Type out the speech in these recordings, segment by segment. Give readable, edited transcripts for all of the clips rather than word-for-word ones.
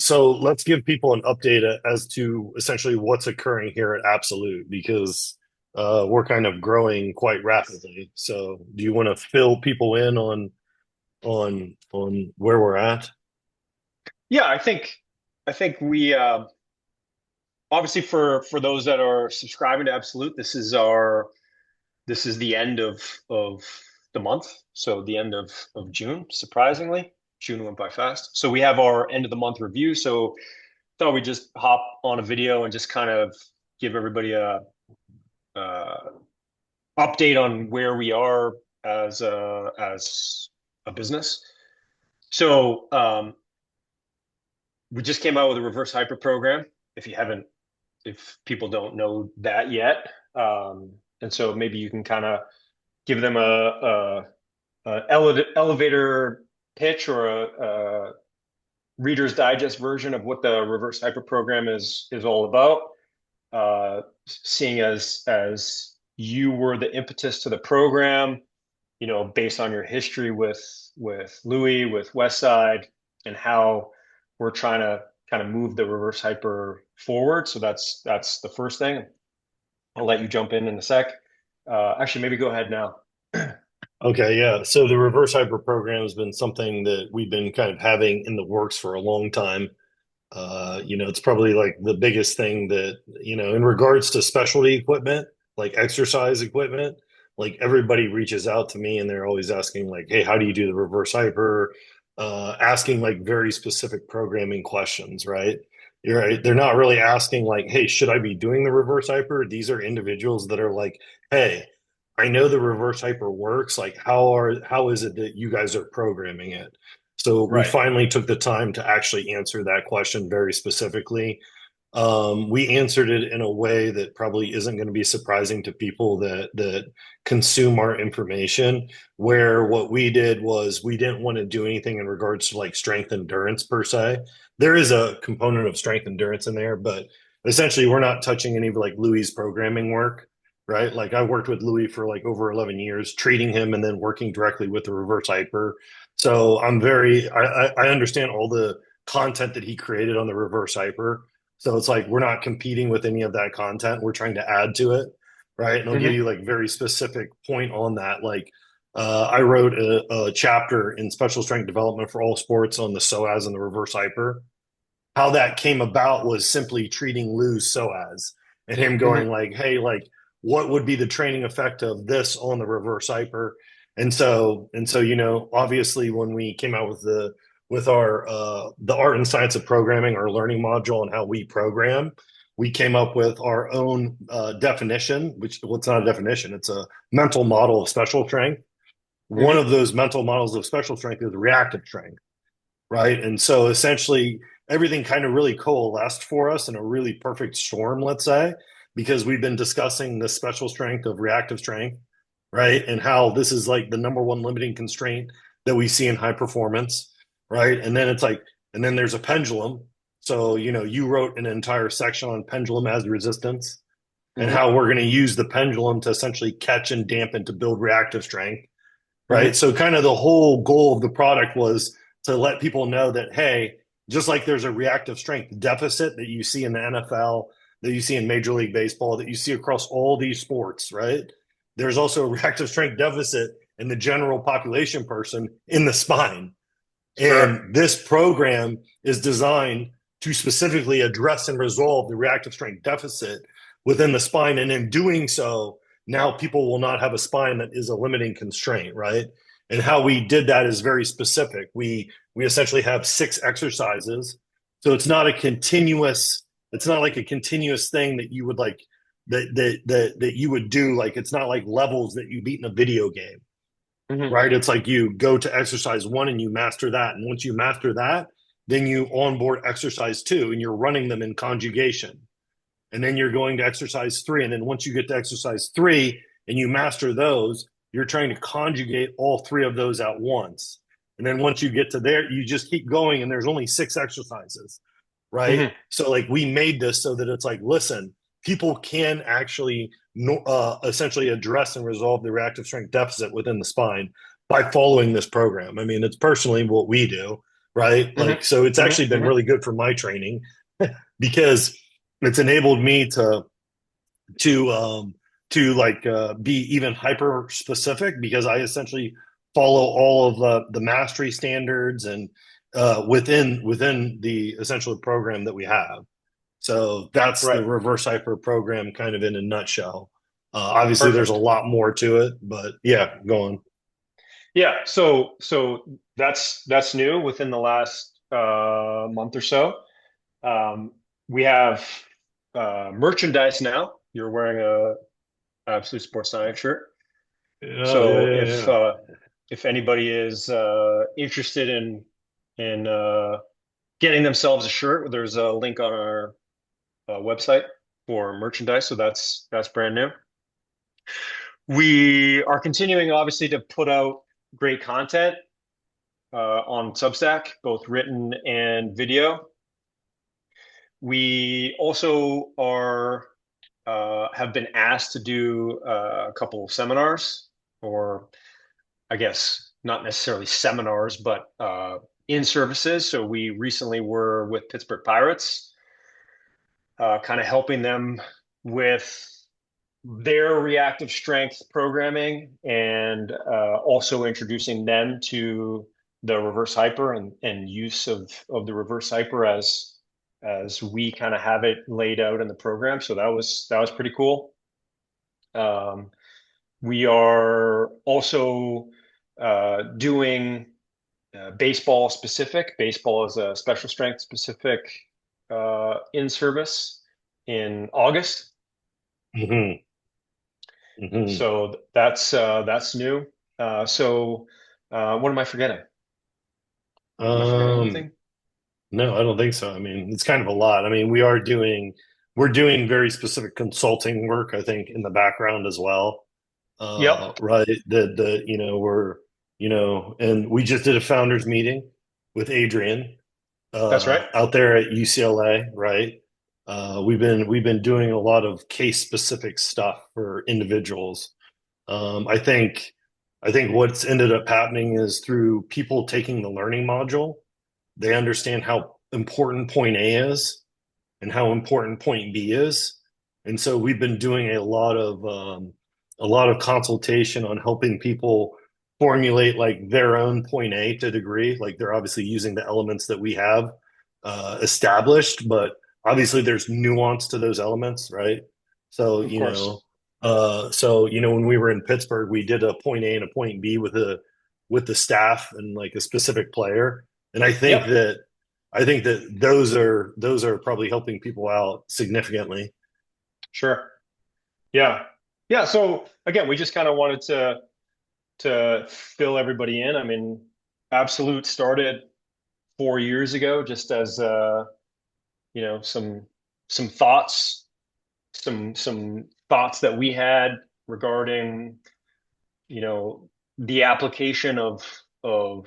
So let's give people an update as to essentially what's occurring here at Absolute because we're kind of growing quite rapidly. So do you want to fill people in on where we're at? Yeah, I think we obviously for those that are subscribing to Absolute, this is the end of the month. So the end of June, surprisingly. June went by fast. So we have our end of the month review. So thought we'd just hop on a video and just kind of give everybody uh update on where we are as a business. So we just came out with a reverse hyper program. If you haven't if people don't know that yet. And so maybe you can kind of give them a elevator pitch or a Reader's Digest version of what the reverse hyper program is all about. Seeing as you were the impetus to the program, based on your history with Louis, with Westside, and how we're trying to kind of move the reverse hyper forward. So that's the first thing. I'll let you jump in a sec. Actually, maybe go ahead now. Okay, yeah. So the reverse hyper program has been something that we've been kind of having in the works for a long time. It's probably like the biggest thing that, in regards to specialty equipment, like exercise equipment, like everybody reaches out to me and they're always asking like, hey, how do you do the reverse hyper? Asking like very specific programming questions, right? You're right. They're not really asking like, hey, should I be doing the reverse hyper? These are individuals that are like, hey, I know the reverse hyper works. Like, how is it that you guys are programming it? So we Right. finally took the time to actually answer that question very specifically. We answered it in a way that probably isn't going to be surprising to people that consume our information. Where what we did was we didn't want to do anything in regards to like strength endurance per se. There is a component of strength endurance in there, but essentially we're not touching any of like Louis' programming work, right? Like I worked with Louis for like over 11 years, treating him and then working directly with the reverse hyper. So I understand all the content that he created on the reverse hyper. So it's like we're not competing with any of that content. We're trying to add to it, right? And I'll give Hmm. you like very specific point on that. Like I wrote a chapter in special strength development for all sports on the psoas and the reverse hyper. How that came about was simply treating Lou's psoas and him Hmm. going like, hey, like what would be the training effect of this on the reverse hyper? And so, obviously when we came out with our the art and science of programming, our learning module and how we program, we came up with our own definition, which well, it's not a definition, it's a mental model of special strength. One Hmm. of those mental models of special strength is reactive strength, right? And so essentially everything kind of really coalesced for us in a really perfect storm, let's say, because we've been discussing the special strength of reactive strength, right? And how this is like the number one limiting constraint that we see in high performance, right? And then it's like, and then there's a pendulum. So, you wrote an entire section on pendulum as resistance and Hmm. how we're going to use the pendulum to essentially catch and dampen to build reactive strength, right? Hmm. So kind of the whole goal of the product was to let people know that, hey, just like there's a reactive strength deficit that you see in the NFL, that you see in Major League Baseball, that you see across all these sports, right? There's also a reactive strength deficit in the general population person in the spine. Sure. And this program is designed to specifically address and resolve the reactive strength deficit within the spine. And in doing so, now people will not have a spine that is a limiting constraint, right? And how we did that is very specific. We essentially have 6 exercises. So it's not like a continuous thing that you would like that you would do. Like it's not like levels that you beat in a video game, Hmm. right? It's like you go to exercise one and you master that. And once you master that, then you onboard exercise two and you're running them in conjugation. And then you're going to exercise three. And then once you get to exercise three and you master those, you're trying to conjugate all three of those at once. And then once you get to there, you just keep going and there's only 6 exercises, right? Hmm. So like we made this so that it's like, listen, people can actually essentially address and resolve the reactive strength deficit within the spine by following this program. I mean, it's personally what we do. right? Like, Hmm. so it's Hmm. actually been Hmm. really good for my training because it's enabled me to um be even hyper specific because I essentially follow all of the mastery standards and within the essential program that we have. So that's the Right. reverse hyper program kind of in a nutshell. Obviously there's a Perfect. lot more to it, but yeah, go on. Yeah. So that's new within the last month or so. Um, we have merchandise now. You're wearing a Absolute Sports Science shirt. Yeah, yeah, So yeah, yeah. if anybody is interested in getting themselves a shirt, there's a link on our website for merchandise. So that's brand new. We are continuing, obviously, to put out great content on Substack, both written and video. We also are have been asked to do a couple of seminars, or I guess not necessarily seminars, but in services. So we recently were with Pittsburgh Pirates, kind of helping them with their reactive strength programming and also introducing them to the reverse hyper and use of the reverse hyper as we kind of have it laid out in the program. So that was pretty cool. Um, we are also doing baseball specific. Baseball is a special strength specific in service in August. Hmm. Hmm. So that's new. What am I forgetting? Am I forgetting Um, anything? no, I don't think so. I mean, it's kind of a lot. I mean, we're doing very specific consulting work, I think, in the background as well. Yep, Right. And we just did a founders meeting with Adrian that's right. out there at UCLA, right? We've been doing a lot of case specific stuff for individuals. I think what's ended up happening is through people taking the learning module, they understand how important point A is and how important point B is. And so we've been doing a lot of consultation on helping people formulate like their own point A to a degree. Like they're obviously using the elements that we have established, but obviously there's nuance to those elements, right? So Of you know, course. when we were in Pittsburgh, we did a point A and a point B with the staff and like a specific player, and Yep, I think that those are probably helping people out significantly. sure. Yeah, yeah. So again, we just kind of wanted to fill everybody in. I mean, Absolute started 4 years ago, just as some thoughts, some thoughts that we had regarding you know the application of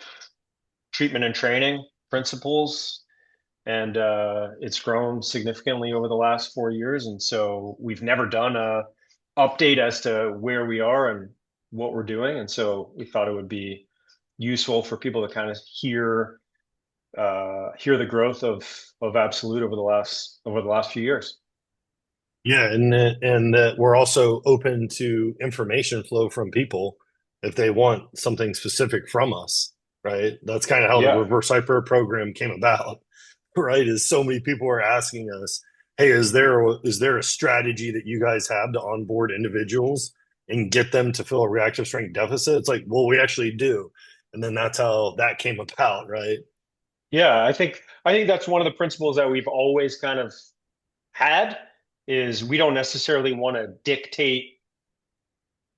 treatment and training principles, and it's grown significantly over the last 4 years. And so we've never done a update as to where we are and what we're doing. And so we thought it would be useful for people to kind of hear the growth of Absolute over the last few years. Yeah, and that we're also open to information flow from people if they want something specific from us, right? That's kind of how the Yeah, reverse hyper program came about, right? Is so many people are asking us, "Hey, is there a strategy that you guys have to onboard individuals and get them to fill a reactive strength deficit?" It's like, well, we actually do, and then that's how that came about, right? yeah. I think that's one of the principles that we've always kind of had is we don't necessarily want to dictate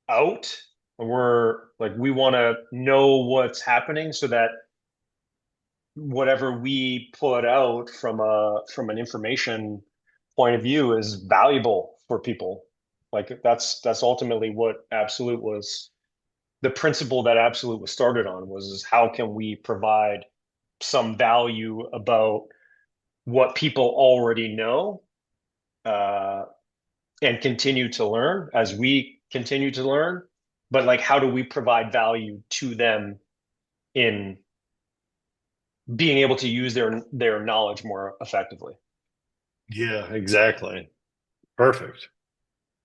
out. We're like we want to know what's happening so that whatever we put out from an information point of view is valuable for people. Like that's ultimately what Absolute was. The principle that Absolute was started on was is how can we provide some value about what people already know, uh, and continue to learn as we continue to learn, but like how do we provide value to them in being able to use their knowledge more effectively. Yeah, exactly. Perfect.